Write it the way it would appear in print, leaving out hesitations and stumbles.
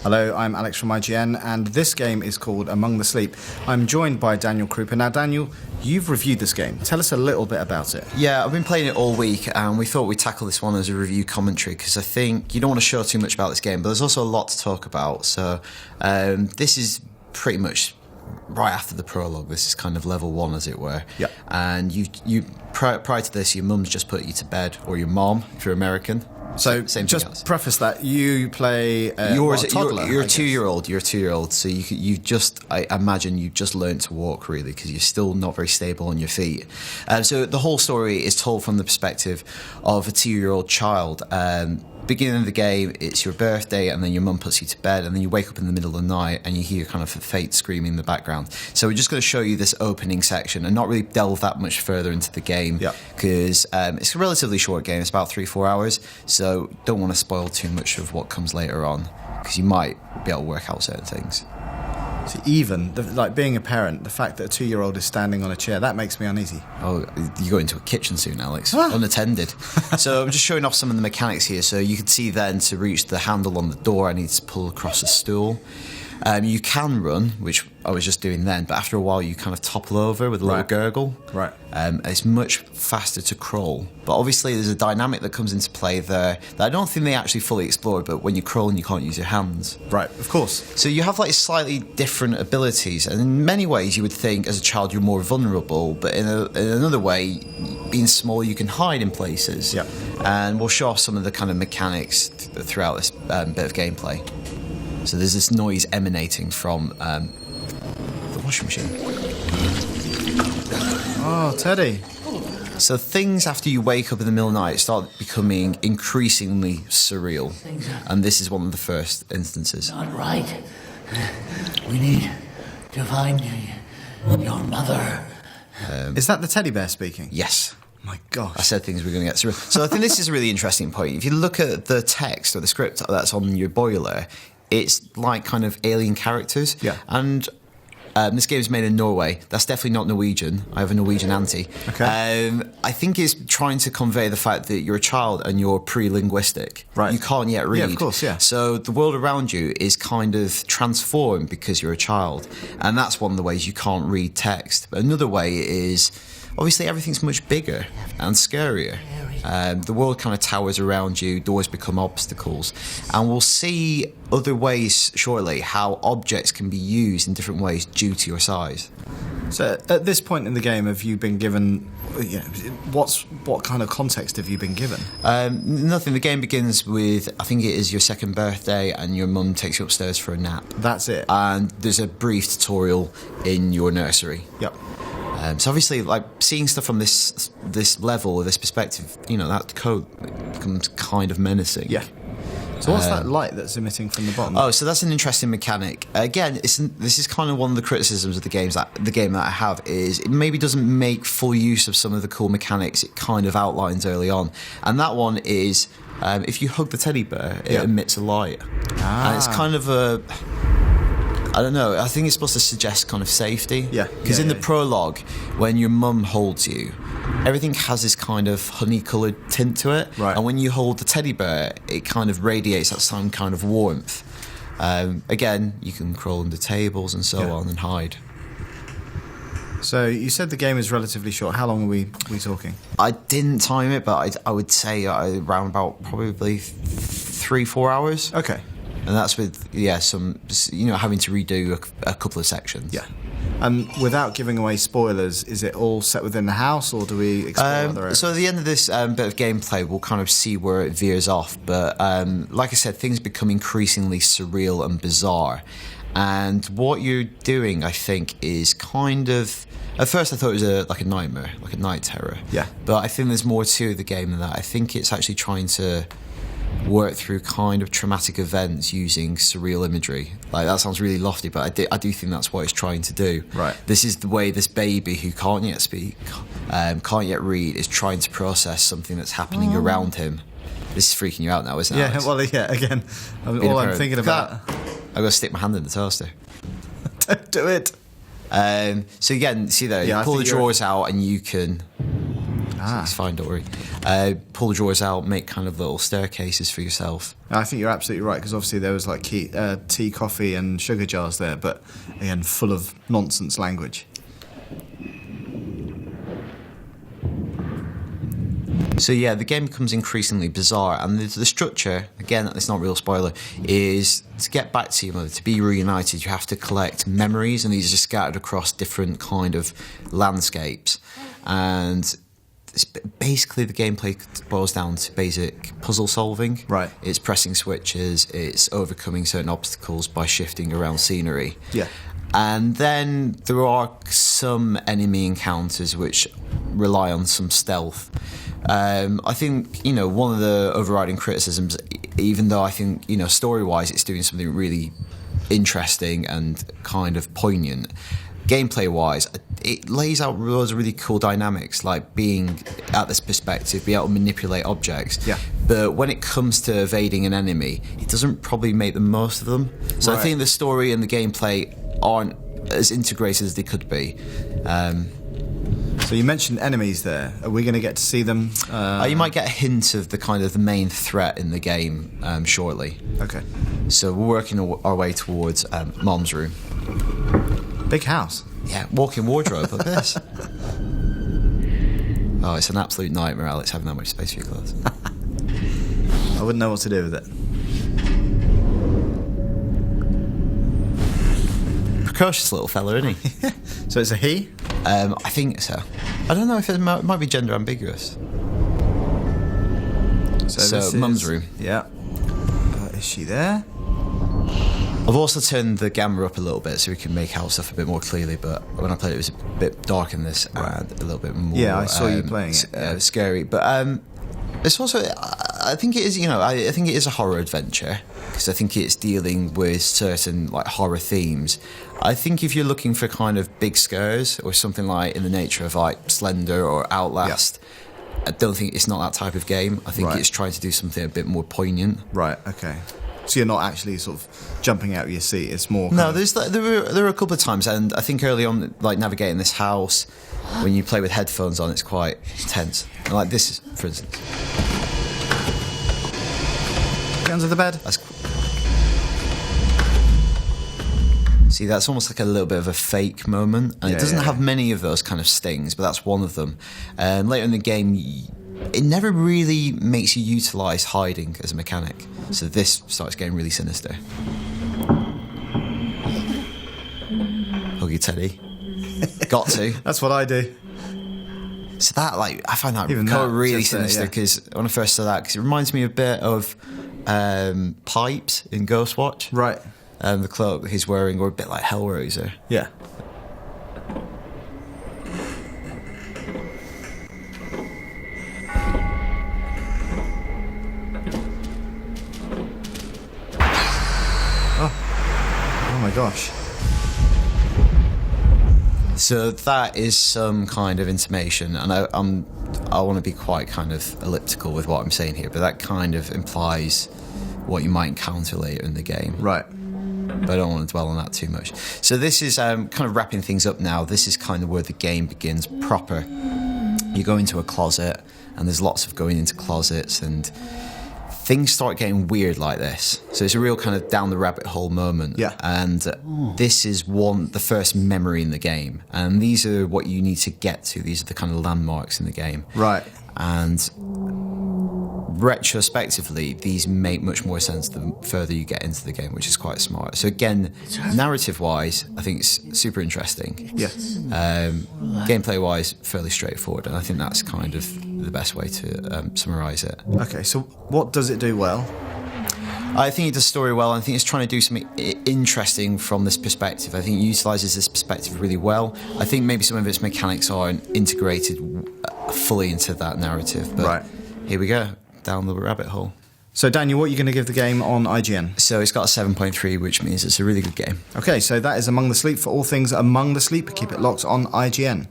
Hello, I'm Alex from IGN, and this game is called Among the Sleep. I'm joined by Daniel Krupa. Now, Daniel, you've reviewed this game. Tell us a little bit about it. Yeah, I've been playing it all week, and we thought we'd tackle this one as a review commentary, because I think you don't want to show too much about this game, but there's also a lot to talk about. So this is pretty much right after the prologue. This is kind of level one, as it were. Yeah. And prior to this, your mum's just put you to bed, or your mom, if you're American. So Same just preface that you play you're a toddler. You're a 2-year-old. You're a 2-year-old. So I imagine you just learned to walk, really, because you're still not very stable on your feet. So the whole story is told from the perspective of a 2-year-old child. Beginning of the game, it's your birthday, and then your mum puts you to bed, and then you wake up in the middle of the night and you hear kind of fate screaming in the background. So we're just going to show you this opening section and not really delve that much further into the game, because it's a relatively short game. It's about 3-4 hours, so don't want to spoil too much of what comes later on, because you might be able to work out certain things. So even, like being a parent, the fact that a 2-year-old is standing on a chair, that makes me uneasy. Oh, you go into a kitchen soon, Alex. Unattended. So I'm just showing off some of the mechanics here. So you can see then, to reach the handle on the door, I need to pull across a stool. You can run, which I was just doing then, but after a while you kind of topple over with a little gurgle. Right. It's much faster to crawl. But obviously there's a dynamic that comes into play there that I don't think they actually fully explored, but when you're crawling you can't use your hands. Right, of course. So you have like slightly different abilities, and in many ways you would think as a child you're more vulnerable, but in another way, being small you can hide in places. Yeah. And we'll show off some of the kind of mechanics throughout this bit of gameplay. So there's this noise emanating from the washing machine. Oh, Teddy. So things after you wake up in the middle of the night start becoming increasingly surreal. And this is one of the first instances. Not right. We need to find your mother. Is that the teddy bear speaking? Yes. My gosh. I said things were going to get surreal. So I think this is a really interesting point. If you look at the text or the script that's on your boiler, it's like kind of alien characters. Yeah. And this game is made in Norway. That's definitely not Norwegian. I have a Norwegian auntie. Okay. I think it's trying to convey the fact that you're a child and you're pre-linguistic. Right. You can't yet read. Yeah, of course, yeah. So the world around you is kind of transformed because you're a child. And that's one of the ways you can't read text. But another way is, obviously, everything's much bigger and scarier. The world kind of towers around you, doors become obstacles. And we'll see other ways shortly how objects can be used in different ways due to your size. So at this point in the game, have you been given... what kind of context have you been given? Nothing. The game begins with, I think it is your second birthday, and your mum takes you upstairs for a nap. That's it. And there's a brief tutorial in your nursery. Yep. So obviously, like, seeing stuff from this level or this perspective, that code becomes kind of menacing. Yeah. So what's that light that's emitting from the bottom? Oh, so that's an interesting mechanic. Again, this is kind of one of the criticisms of the game that I have, is it maybe doesn't make full use of some of the cool mechanics it kind of outlines early on. And that one is, if you hug the teddy bear, it emits a light. And it's kind of a... I don't know, I think it's supposed to suggest kind of safety. Yeah. Because in the prologue, when your mum holds you, everything has this kind of honey-coloured tint to it. Right. And when you hold the teddy bear, it kind of radiates that same kind of warmth. Again, you can crawl under tables and so on and hide. So you said the game is relatively short. How long are we talking? I didn't time it, but I would say around about probably 3-4 hours. Okay. And that's with, some, having to redo a couple of sections. Yeah. And without giving away spoilers, is it all set within the house, or do we explore other areas? So at the end of this bit of gameplay, we'll kind of see where it veers off. But like I said, things become increasingly surreal and bizarre. And what you're doing, I think, is kind of... At first I thought it was like a nightmare, like a night terror. Yeah. But I think there's more to the game than that. I think it's actually trying to work through kind of traumatic events using surreal imagery. Like, that sounds really lofty, but I do think that's what it's trying to do. Right. This is the way this baby who can't yet speak, can't yet read, is trying to process something that's happening around him. This is freaking you out now, isn't it? Yeah, Alex? well, yeah, again, all I'm thinking about... I've got to stick my hand in the toaster. Don't do it. So again, see there, you pull the drawers out and you can It's fine, don't worry. Pull the drawers out, make kind of little staircases for yourself. I think you're absolutely right, because obviously there was like tea, coffee and sugar jars there, but again, full of nonsense language. So yeah, the game becomes increasingly bizarre, and the structure, again, it's not a real spoiler, is to get back to your mother, to be reunited, you have to collect memories, and these are just scattered across different kind of landscapes. And basically the gameplay boils down to basic puzzle solving. Right. It's pressing switches, it's overcoming certain obstacles by shifting around scenery. Yeah. And then there are some enemy encounters which rely on some stealth. I think, one of the overriding criticisms, even though I think, story-wise it's doing something really interesting and kind of poignant, gameplay-wise, it lays out loads of really cool dynamics, like being at this perspective, be able to manipulate objects. Yeah. But when it comes to evading an enemy, it doesn't probably make the most of them. So Right. I think the story and the gameplay aren't as integrated as they could be. So you mentioned enemies there. Are we going to get to see them? You might get a hint of the main threat in the game shortly. Okay. So we're working our way towards Mom's room. Big house. Yeah, walk-in wardrobe. Look at this. Oh, it's an absolute nightmare, Alex, having that much space for your clothes. I wouldn't know what to do with it. Precocious little fella, isn't he? So it's a he? I think so. I don't know if it might be gender ambiguous. So this Mum's is- room. Yeah. Is she there? I've also turned the gamma up a little bit so we can make out stuff a bit more clearly, but when I played it was a bit dark in this and a little bit more... Yeah, I saw you playing it, yeah. Scary. But it's also... I think it is, I think it is a horror adventure, because I think it's dealing with certain horror themes. I think if you're looking for kind of big scares or something like in the nature of Slender or Outlast, I don't think it's not that type of game. I think Right. it's trying to do something a bit more poignant. Right, okay. So you're not actually sort of jumping out of your seat, it's more... No, kind of- there were a couple of times, and I think early on, navigating this house, when you play with headphones on, it's quite tense. And like this, is, for instance. Get under the bed. See, that's almost like a little bit of a fake moment, and it doesn't have many of those kind of stings, but that's one of them. Later in the game, it never really makes you utilise hiding as a mechanic, so this starts getting really sinister. Hug your teddy. Got to. That's what I do. So that, I find that Even that, really just, sinister, yeah. because when I first saw that, because it reminds me a bit of Pipes in Ghostwatch. Right. The cloak he's wearing, or a bit like Hellraiser. Yeah. Oh my gosh. So that is some kind of intimation, and I want to be quite kind of elliptical with what I'm saying here, but that kind of implies what you might encounter later in the game. Right. But I don't want to dwell on that too much. So this is kind of wrapping things up now. This is kind of where the game begins proper. You go into a closet, and there's lots of going into closets, and things start getting weird like this. So it's a real kind of down the rabbit hole moment. Yeah. And this is the first memory in the game. And these are what you need to get to. These are the kind of landmarks in the game. Right. And retrospectively, these make much more sense the further you get into the game, which is quite smart. So again, narrative-wise, I think it's super interesting. Yes. Gameplay-wise, fairly straightforward, and I think that's kind of the best way to summarise it. Okay, so what does it do well? I think it does story well. I think it's trying to do something interesting from this perspective. I think it utilises this perspective really well. I think maybe some of its mechanics aren't integrated fully into that narrative, but Right. Here we go, down the rabbit hole. So Daniel, what are you going to give the game on IGN? So it's got a 7.3, which means it's a really good game. Okay, so that is Among the Sleep. For all things Among the Sleep, keep it locked on IGN.